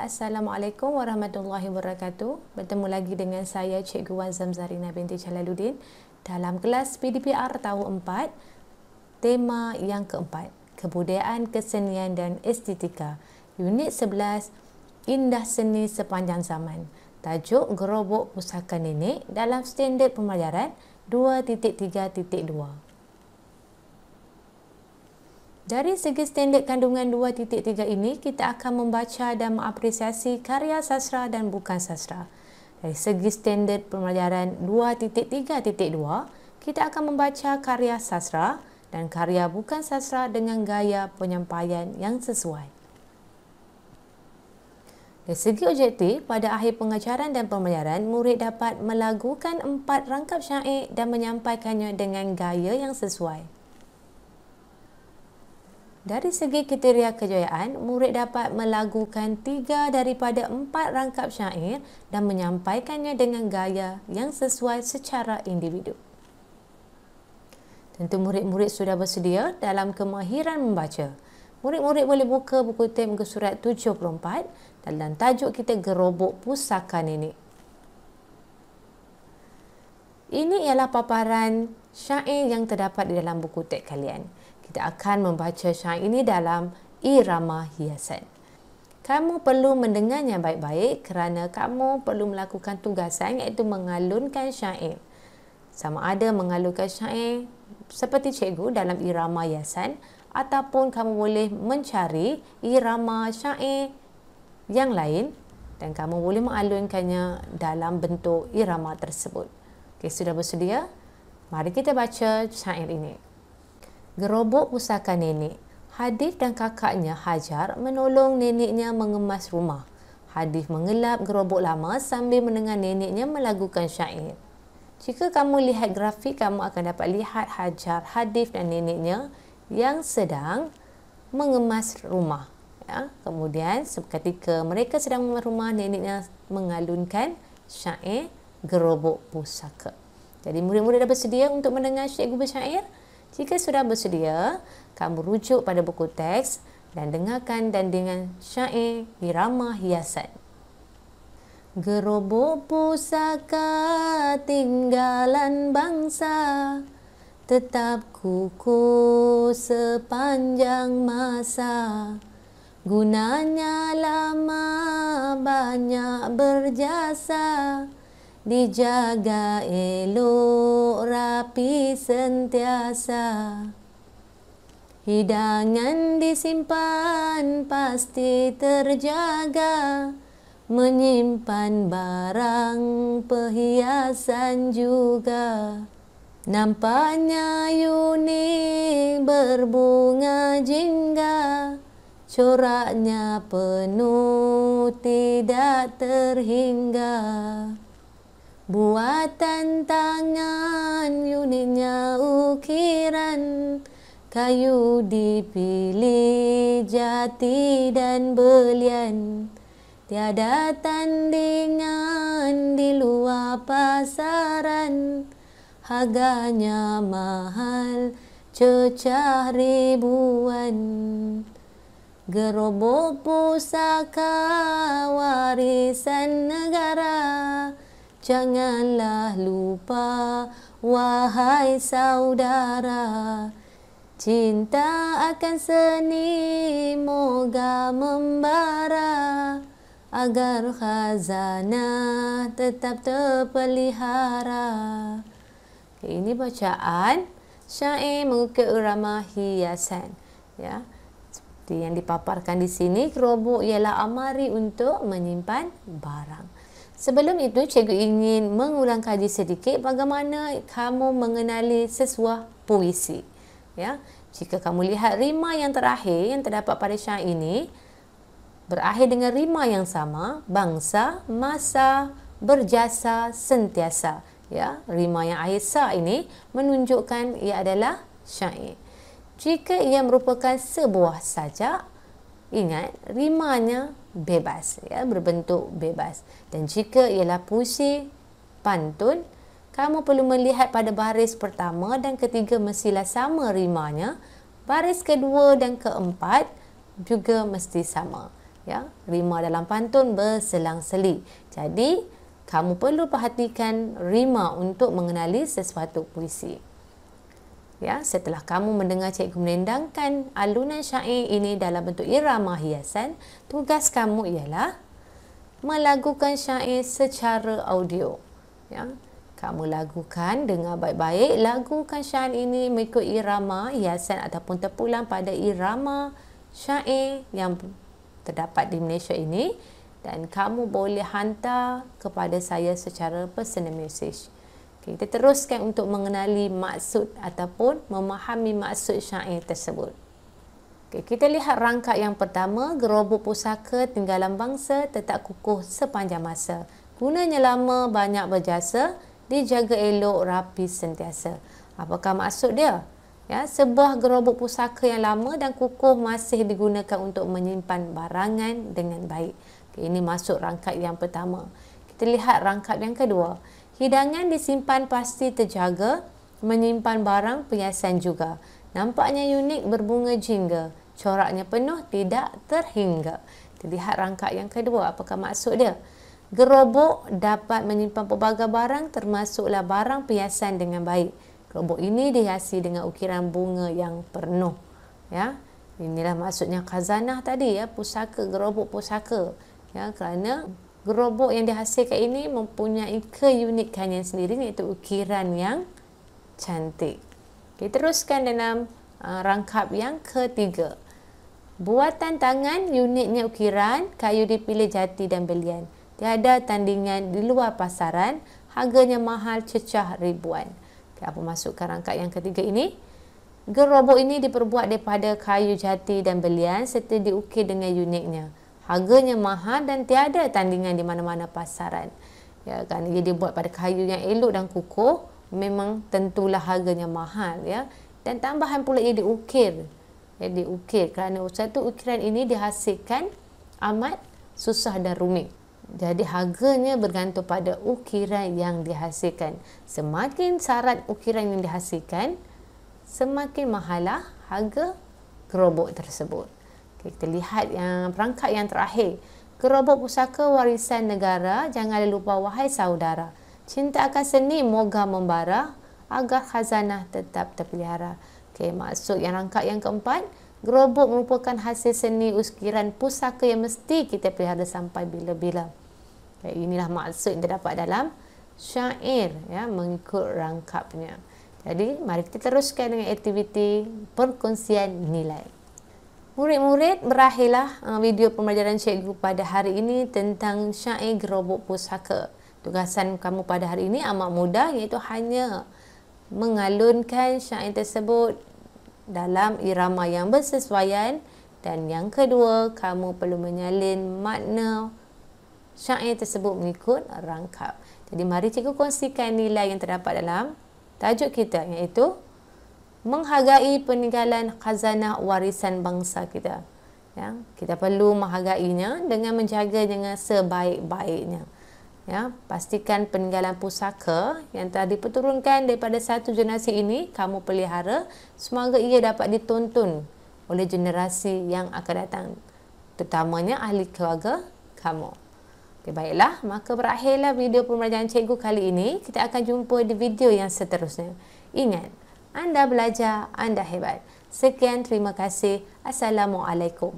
Assalamualaikum warahmatullahi wabarakatuh. Bertemu lagi dengan saya Cikgu Wan Zamzarina binti Jalaluddin dalam kelas PDPR tahun 4, tema yang keempat, Kebudayaan, Kesenian dan Estetika, Unit 11, Indah Seni Sepanjang Zaman. Tajuk Gerobok Pusaka Nenek dalam Standard Pembelajaran 2.3.2. Dari segi standard kandungan 2.3 ini, kita akan membaca dan mengapresiasi karya sastra dan bukan sastra. Dari segi standard pembelajaran 2.3.2, kita akan membaca karya sastra dan karya bukan sastra dengan gaya penyampaian yang sesuai. Dari segi objektif, pada akhir pengajaran dan pembelajaran, murid dapat melagukan 4 rangkap syair dan menyampaikannya dengan gaya yang sesuai. Dari segi kriteria kejayaan, murid dapat melagukan 3 daripada 4 rangkap syair dan menyampaikannya dengan gaya yang sesuai secara individu. Tentu murid-murid sudah bersedia dalam kemahiran membaca. Murid-murid boleh buka buku teks muka surat 74 dalam tajuk kita Gerobok Pusaka Nenek. Ini ialah paparan syair yang terdapat di dalam buku teks kalian. Kita akan membaca syair ini dalam irama hiasan. Kamu perlu mendengarnya baik-baik kerana kamu perlu melakukan tugasan iaitu mengalunkan syair. Sama ada mengalunkan syair seperti cikgu dalam irama hiasan ataupun kamu boleh mencari irama syair yang lain dan kamu boleh mengalunkannya dalam bentuk irama tersebut. Okey, sudah bersedia? Mari kita baca syair ini. Gerobok Pusaka Nenek. Hadif dan kakaknya Hajar menolong neneknya mengemas rumah. Hadif mengelap gerobok lama sambil mendengar neneknya melagukan syair. Jika kamu lihat grafik, kamu akan dapat lihat Hajar, Hadif dan neneknya yang sedang mengemas rumah. Ya, kemudian ketika mereka sedang mengemas rumah, neneknya mengalunkan syair Gerobok Pusaka. Jadi murid-murid dah bersedia untuk mendengar cikgu bersyair? Jika sudah bersedia, kamu rujuk pada buku teks dan dengarkan dan dengan syair irama hiasan. Gerobok pusaka tinggalan bangsa, tetap kukuh sepanjang masa. Gunanya lama banyak berjasa, dijaga elok rapi sentiasa. Hidangan disimpan pasti terjaga, menyimpan barang perhiasan juga. Nampaknya unik berbunga jingga, coraknya penuh tidak terhingga. Buatan tangan uniknya ukiran, kayu dipilih jati dan belian. Tiada tandingan di luar pasaran, harganya mahal cecah ribuan. Gerobok pusaka warisan negara, janganlah lupa wahai saudara. Cinta akan seni moga membara, agar khazanah tetap terpelihara. Ini bacaan syair mengukir irama hiasan. Ya, seperti yang dipaparkan di sini, gerobok ialah amari untuk menyimpan barang. Sebelum itu, cikgu ingin mengulang kaji sedikit bagaimana kamu mengenali sesuatu puisi. Ya, jika kamu lihat rima yang terakhir yang terdapat pada syair ini berakhir dengan rima yang sama, bangsa, masa, berjasa, sentiasa. Ya, rima yang akhir sa ini menunjukkan ia adalah syair. Jika ia merupakan sebuah sajak, ingat rimanya bebas, ya, berbentuk bebas. Dan jika ialah puisi pantun, kamu perlu melihat pada baris pertama dan ketiga mestilah sama rimanya. Baris kedua dan keempat juga mesti sama. Ya, rima dalam pantun berselang-seli. Jadi, kamu perlu perhatikan rima untuk mengenali sesuatu puisi. Ya, setelah kamu mendengar cikgu menendangkan alunan syair ini dalam bentuk irama hiasan, tugas kamu ialah melagukan syair secara audio. Ya, kamu lagukan dengan baik-baik. Lagukan syair ini mengikut irama hiasan ataupun terpulang pada irama syair yang terdapat di Malaysia ini, dan kamu boleh hantar kepada saya secara personal message. Okay, kita teruskan untuk mengenali maksud ataupun memahami maksud syair tersebut. Okay, kita lihat rangkap yang pertama, gerobok pusaka tinggalan bangsa tetap kukuh sepanjang masa. Gunanya lama, banyak berjasa, dijaga elok, rapi sentiasa. Apakah maksud dia? Ya, sebuah gerobok pusaka yang lama dan kukuh masih digunakan untuk menyimpan barangan dengan baik. Okay, ini masuk rangkap yang pertama. Kita lihat rangkap yang kedua. Hidangan disimpan pasti terjaga, menyimpan barang perhiasan juga. Nampaknya unik, berbunga jingga, coraknya penuh, tidak terhingga. Kita lihat rangkap yang kedua. Apakah maksud dia? Gerobok dapat menyimpan pelbagai barang, termasuklah barang perhiasan dengan baik. Gerobok ini dihiasi dengan ukiran bunga yang penuh. Ya, inilah maksudnya khazanah tadi, ya, pusaka, gerobok pusaka. Ya, kerana gerobok yang dihasilkan ini mempunyai keunikannya sendiri, iaitu ukiran yang cantik. Kita teruskan dalam rangkap yang ketiga. Buatan tangan, uniknya ukiran, kayu dipilih jati dan belian. Tiada tandingan di luar pasaran, harganya mahal, cecah ribuan. Apa masukkan rangkap yang ketiga ini? Gerobok ini diperbuat daripada kayu jati dan belian serta diukir dengan uniknya. Harganya mahal dan tiada tandingan di mana-mana pasaran. Ya, kerana ia dibuat pada kayu yang elok dan kukuh, memang tentulah harganya mahal, ya. Dan tambahan pula ia diukir. Ya, diukir kerana satu ukiran ini dihasilkan amat susah dan rumit. Jadi harganya bergantung pada ukiran yang dihasilkan. Semakin syarat ukiran yang dihasilkan, semakin mahalah harga gerobok tersebut. Okay, kita lihat yang perangkat yang terakhir. Gerobok pusaka warisan negara, jangan lupa wahai saudara. Cinta akan seni moga membara, agar khazanah tetap terpelihara. Okay, maksud yang rangkap yang keempat, gerobok merupakan hasil seni ukiran pusaka yang mesti kita pelihara sampai bila-bila. Okay, inilah maksud yang terdapat dalam syair, ya, mengikut rangkapnya. Jadi, mari kita teruskan dengan aktiviti perkongsian nilai. Murid-murid, berakhirlah video pembelajaran cikgu pada hari ini tentang syair gerobok pusaka. Tugasan kamu pada hari ini amat mudah, iaitu hanya mengalunkan syair tersebut dalam irama yang bersesuaian, dan yang kedua, kamu perlu menyalin makna syair tersebut mengikut rangkap. Jadi mari cikgu kongsikan nilai yang terdapat dalam tajuk kita, iaitu menghargai peninggalan khazanah warisan bangsa kita. Ya, kita perlu menghargainya dengan menjaga dengan sebaik-baiknya. Ya, pastikan peninggalan pusaka yang telah diperturunkan daripada satu generasi ini kamu pelihara, semoga ia dapat ditonton oleh generasi yang akan datang, terutamanya ahli keluarga kamu. Okay, baiklah, maka berakhirlah video pembelajaran cikgu kali ini. Kita akan jumpa di video yang seterusnya. Ingat, anda belajar, anda hebat. Sekian, terima kasih. Assalamualaikum.